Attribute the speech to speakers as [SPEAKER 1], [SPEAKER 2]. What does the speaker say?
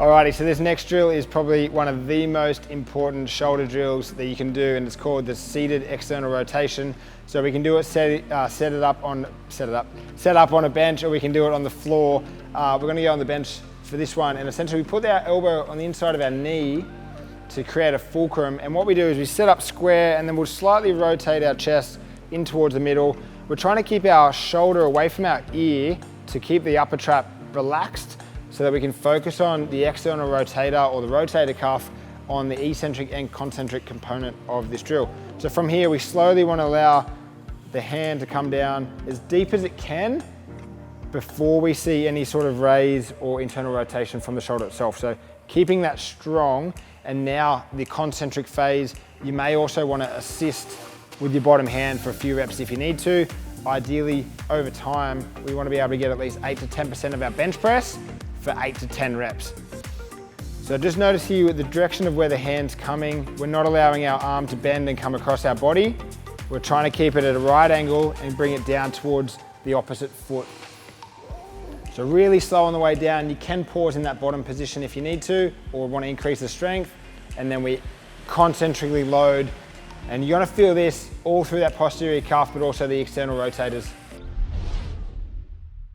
[SPEAKER 1] Alrighty, so this next drill is probably one of the most important shoulder drills that you can do, and it's called the seated external rotation. So we can do it set up on a bench, or we can do it on the floor. We're going to go on the bench for this one, and essentially we put our elbow on the inside of our knee to create a fulcrum. And what we do is we set up square, and then we'll slightly rotate our chest in towards the middle. We're trying to keep our shoulder away from our ear to keep the upper trap relaxed, so that we can focus on the external rotator or the rotator cuff on the eccentric and concentric component of this drill. So from here, we slowly want to allow the hand to come down as deep as it can before we see any sort of raise or internal rotation from the shoulder itself. So keeping that strong, and now the concentric phase, you may also want to assist with your bottom hand for a few reps if you need to. Ideally, over time, we want to be able to get at least 8 to 10% of our bench press for 8 to 10 reps. So just notice here the direction of where the hand's coming. We're not allowing our arm to bend and come across our body. We're trying to keep it at a right angle and bring it down towards the opposite foot. So really slow on the way down. You can pause in that bottom position if you need to, or want to increase the strength, and then we concentrically load. And you're going to feel this all through that posterior cuff, but also the external rotators.